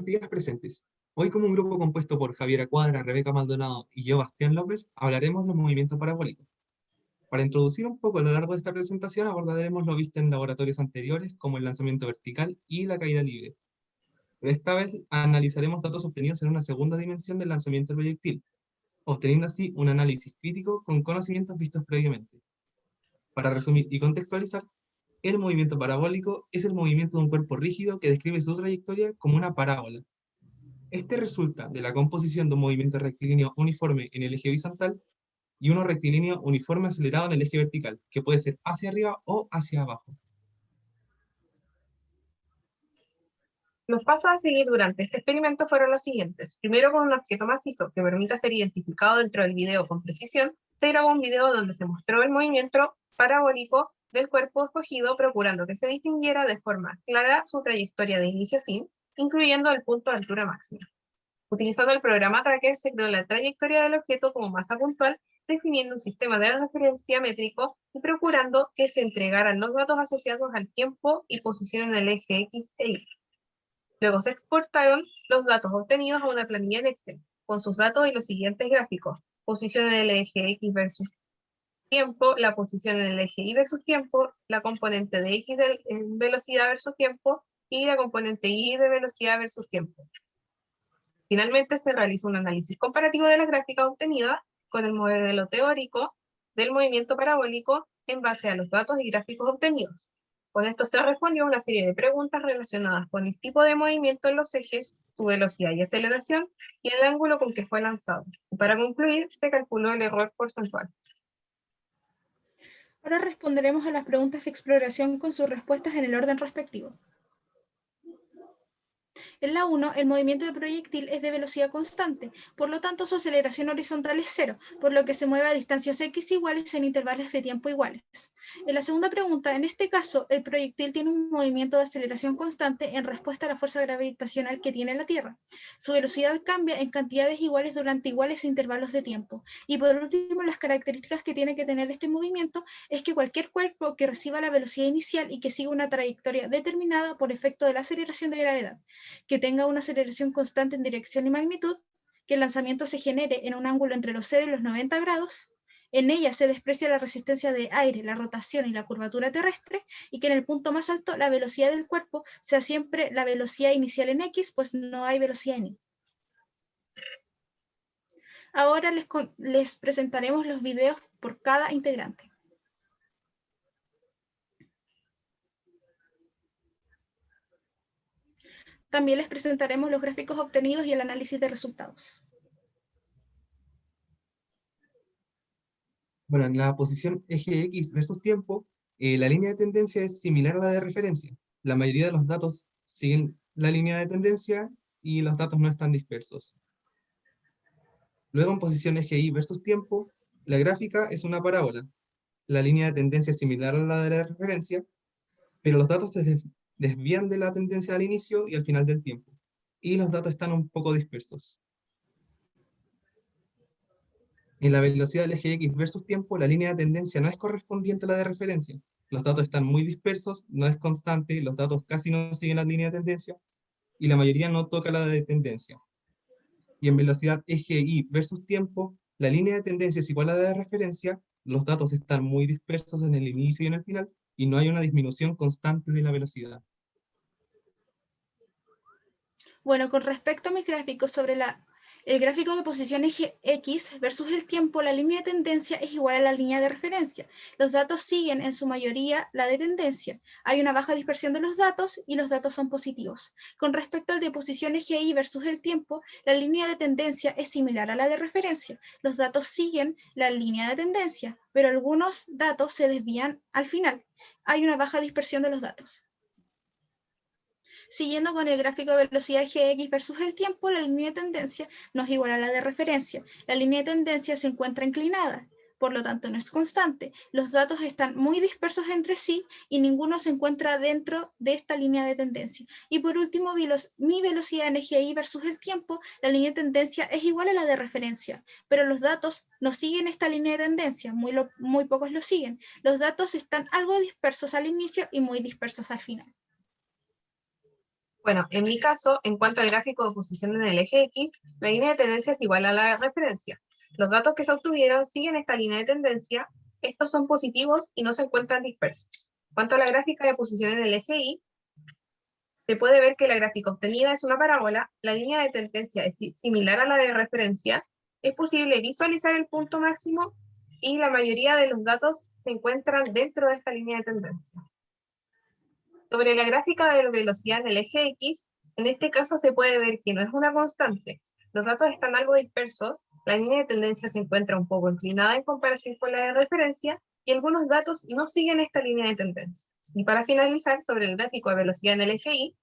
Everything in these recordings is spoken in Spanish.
días presentes. Hoy, como un grupo compuesto por Javiera Cuadra, Rebeca Maldonado y yo, Bastián López, hablaremos del movimiento parabólico. Para introducir un poco a lo largo de esta presentación, abordaremos lo visto en laboratorios anteriores, como el lanzamiento vertical y la caída libre. Pero esta vez analizaremos datos obtenidos en una segunda dimensión del lanzamiento del proyectil, obteniendo así un análisis crítico con conocimientos vistos previamente. Para resumir y contextualizar, el movimiento parabólico es el movimiento de un cuerpo rígido que describe su trayectoria como una parábola. Este resulta de la composición de un movimiento rectilíneo uniforme en el eje horizontal y uno rectilíneo uniforme acelerado en el eje vertical, que puede ser hacia arriba o hacia abajo. Los pasos a seguir durante este experimento fueron los siguientes. Primero, con un objeto macizo que permita ser identificado dentro del video con precisión, se grabó un video donde se mostró el movimiento parabólico del cuerpo escogido, procurando que se distinguiera de forma clara su trayectoria de inicio a fin, incluyendo el punto de altura máxima. Utilizando el programa Tracker, se creó la trayectoria del objeto como masa puntual, definiendo un sistema de referencia métrico y procurando que se entregaran los datos asociados al tiempo y posición en el eje X e Y. Luego se exportaron los datos obtenidos a una planilla en Excel, con sus datos y los siguientes gráficos: posición en el eje X versus tiempo, la posición en el eje Y versus tiempo, la componente de X de velocidad versus tiempo y la componente Y de velocidad versus tiempo. Finalmente se realizó un análisis comparativo de las gráficas obtenidas con el modelo teórico del movimiento parabólico en base a los datos y gráficos obtenidos. Con esto se respondió a una serie de preguntas relacionadas con el tipo de movimiento en los ejes, su velocidad y aceleración, y el ángulo con que fue lanzado. Y para concluir, se calculó el error porcentual. Ahora responderemos a las preguntas de exploración con sus respuestas en el orden respectivo. En la 1, el movimiento de proyectil es de velocidad constante, por lo tanto su aceleración horizontal es 0, por lo que se mueve a distancias x iguales en intervalos de tiempo iguales. En la segunda pregunta, en este caso, el proyectil tiene un movimiento de aceleración constante en respuesta a la fuerza gravitacional que tiene la Tierra. Su velocidad cambia en cantidades iguales durante iguales intervalos de tiempo. Y por último, las características que tiene que tener este movimiento es que cualquier cuerpo que reciba la velocidad inicial y que siga una trayectoria determinada por efecto de la aceleración de gravedad, que tenga una aceleración constante en dirección y magnitud, que el lanzamiento se genere en un ángulo entre los 0 y los 90 grados, en ella se desprecia la resistencia de aire, la rotación y la curvatura terrestre, y que en el punto más alto la velocidad del cuerpo sea siempre la velocidad inicial en X, pues no hay velocidad en Y. Ahora les presentaremos los videos por cada integrante. También les presentaremos los gráficos obtenidos y el análisis de resultados. Bueno, en la posición eje X versus tiempo, la línea de tendencia es similar a la de referencia. La mayoría de los datos siguen la línea de tendencia y los datos no están dispersos. Luego, en posición eje Y versus tiempo, la gráfica es una parábola. La línea de tendencia es similar a la de la referencia, pero los datos se desvían de la tendencia al inicio y al final del tiempo, y los datos están un poco dispersos. En la velocidad del eje X versus tiempo, la línea de tendencia no es correspondiente a la de referencia. Los datos están muy dispersos, no es constante, los datos casi no siguen la línea de tendencia, y la mayoría no toca la de tendencia. Y en velocidad eje Y versus tiempo, la línea de tendencia es igual a la de referencia, los datos están muy dispersos en el inicio y en el final, y no hay una disminución constante de la velocidad. Bueno, con respecto a mis gráficos sobre el gráfico de posición eje X versus el tiempo, la línea de tendencia es igual a la línea de referencia. Los datos siguen en su mayoría la de tendencia. Hay una baja dispersión de los datos y los datos son positivos. Con respecto al de posición eje Y versus el tiempo, la línea de tendencia es similar a la de referencia. Los datos siguen la línea de tendencia, pero algunos datos se desvían al final. Hay una baja dispersión de los datos. Siguiendo con el gráfico de velocidad Gx versus el tiempo, la línea de tendencia no es igual a la de referencia. La línea de tendencia se encuentra inclinada, por lo tanto no es constante. Los datos están muy dispersos entre sí y ninguno se encuentra dentro de esta línea de tendencia. Y por último, mi velocidad en eje Y versus el tiempo, la línea de tendencia es igual a la de referencia, pero los datos no siguen esta línea de tendencia, muy pocos lo siguen. Los datos están algo dispersos al inicio y muy dispersos al final. Bueno, en mi caso, en cuanto al gráfico de posición en el eje X, la línea de tendencia es igual a la de referencia. Los datos que se obtuvieron siguen esta línea de tendencia, estos son positivos y no se encuentran dispersos. En cuanto a la gráfica de posición en el eje Y, se puede ver que la gráfica obtenida es una parábola, la línea de tendencia es similar a la de referencia, es posible visualizar el punto máximo y la mayoría de los datos se encuentran dentro de esta línea de tendencia. Sobre la gráfica de velocidad en el eje X, en este caso se puede ver que no es una constante. Los datos están algo dispersos, la línea de tendencia se encuentra un poco inclinada en comparación con la de referencia, y algunos datos no siguen esta línea de tendencia. Y para finalizar, sobre el gráfico de velocidad en el eje Y,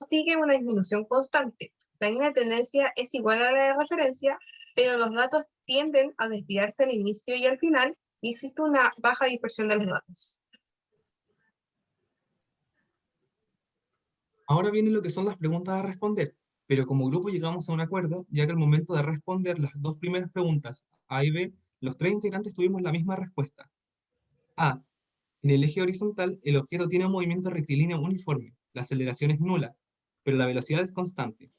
sigue una disminución constante. La línea de tendencia es igual a la de referencia, pero los datos tienden a desviarse al inicio y al final, y existe una baja dispersión de los datos. Ahora viene lo que son las preguntas a responder, pero como grupo llegamos a un acuerdo, ya que al momento de responder las dos primeras preguntas, A y B, los tres integrantes tuvimos la misma respuesta. A. En el eje horizontal, el objeto tiene un movimiento rectilíneo uniforme, la aceleración es nula, pero la velocidad es constante,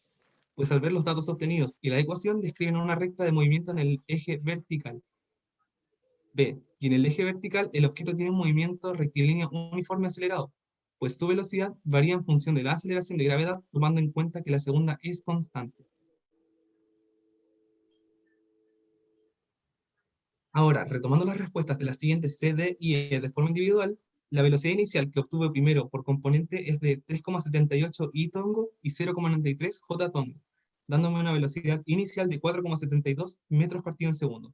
pues al ver los datos obtenidos y la ecuación describen una recta de movimiento en el eje vertical. B. Y en el eje vertical, el objeto tiene un movimiento rectilíneo uniforme acelerado, pues su velocidad varía en función de la aceleración de gravedad, tomando en cuenta que la segunda es constante. Ahora, retomando las respuestas de las siguientes C, D y E de forma individual, la velocidad inicial que obtuve primero por componente es de 3,78 I tongo y 0,93 J tongo, dándome una velocidad inicial de 4,72 metros partido en segundo.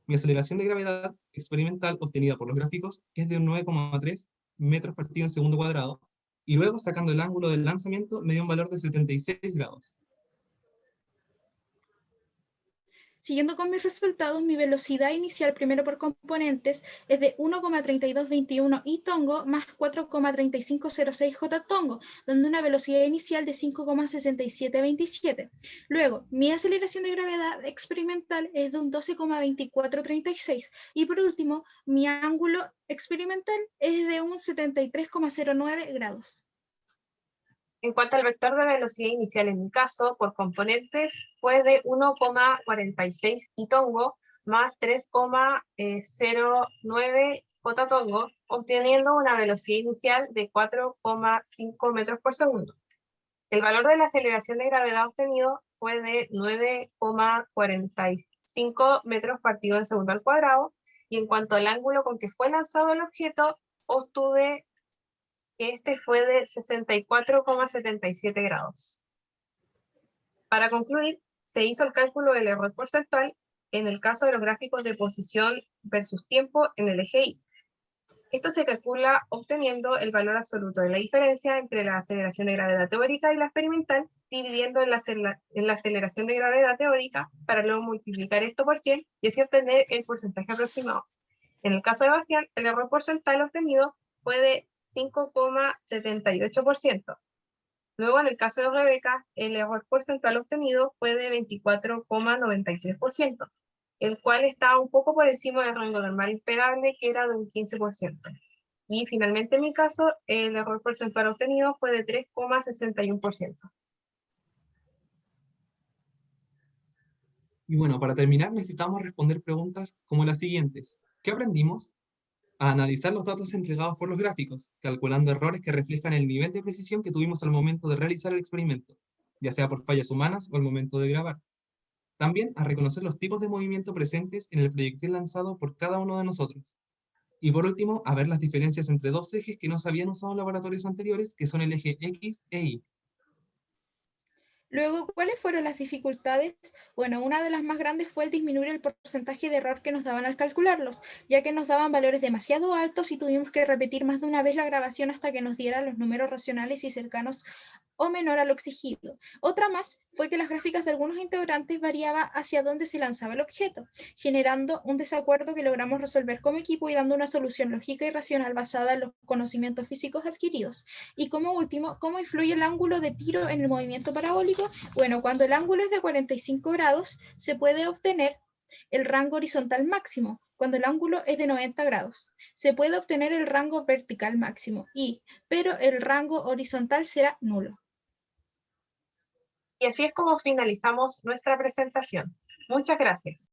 Mi aceleración de gravedad experimental obtenida por los gráficos es de 9,3 metros partido en segundo cuadrado, y luego sacando el ángulo del lanzamiento me dio un valor de 76 grados. Siguiendo con mis resultados, mi velocidad inicial primero por componentes es de 1,3221 I tongo más 4,3506 J tongo, dando una velocidad inicial de 5,6727. Luego, mi aceleración de gravedad experimental es de un 12,2436. Y por último, mi ángulo experimental es de un 73,09 grados. En cuanto al vector de velocidad inicial en mi caso, por componentes, fue de 1,46 I tongo más 3,09 J tongo, obteniendo una velocidad inicial de 4,5 metros por segundo. El valor de la aceleración de gravedad obtenido fue de 9,45 metros partido en segundo al cuadrado, y en cuanto al ángulo con que fue lanzado el objeto, obtuve que este fue de 64,77 grados. Para concluir, se hizo el cálculo del error porcentual en el caso de los gráficos de posición versus tiempo en el eje Y. Esto se calcula obteniendo el valor absoluto de la diferencia entre la aceleración de gravedad teórica y la experimental, dividiendo en la aceleración de gravedad teórica para luego multiplicar esto por 100 y así obtener el porcentaje aproximado. En el caso de Bastián, el error porcentual obtenido fue de 5,78%. Luego, en el caso de Rebeca, el error porcentual obtenido fue de 24,93%, el cual está un poco por encima del rango normal esperable, que era de un 15%. Y finalmente, en mi caso, el error porcentual obtenido fue de 3,61%. Y bueno, para terminar necesitamos responder preguntas como las siguientes. ¿Qué aprendimos? A analizar los datos entregados por los gráficos, calculando errores que reflejan el nivel de precisión que tuvimos al momento de realizar el experimento, ya sea por fallas humanas o al momento de grabar. También a reconocer los tipos de movimiento presentes en el proyectil lanzado por cada uno de nosotros. Y por último, a ver las diferencias entre dos ejes que no se habían usado en laboratorios anteriores, que son el eje X e Y. Luego, ¿cuáles fueron las dificultades? Bueno, una de las más grandes fue el disminuir el porcentaje de error que nos daban al calcularlos, ya que nos daban valores demasiado altos y tuvimos que repetir más de una vez la grabación hasta que nos diera los números racionales y cercanos o menor a lo exigido. Otra más fue que las gráficas de algunos integrantes variaban hacia dónde se lanzaba el objeto, generando un desacuerdo que logramos resolver como equipo y dando una solución lógica y racional basada en los conocimientos físicos adquiridos. Y como último, ¿cómo influye el ángulo de tiro en el movimiento parabólico? Bueno, cuando el ángulo es de 45 grados, se puede obtener el rango horizontal máximo. Cuando el ángulo es de 90 grados, se puede obtener el rango vertical máximo, pero el rango horizontal será nulo. Y así es como finalizamos nuestra presentación. Muchas gracias.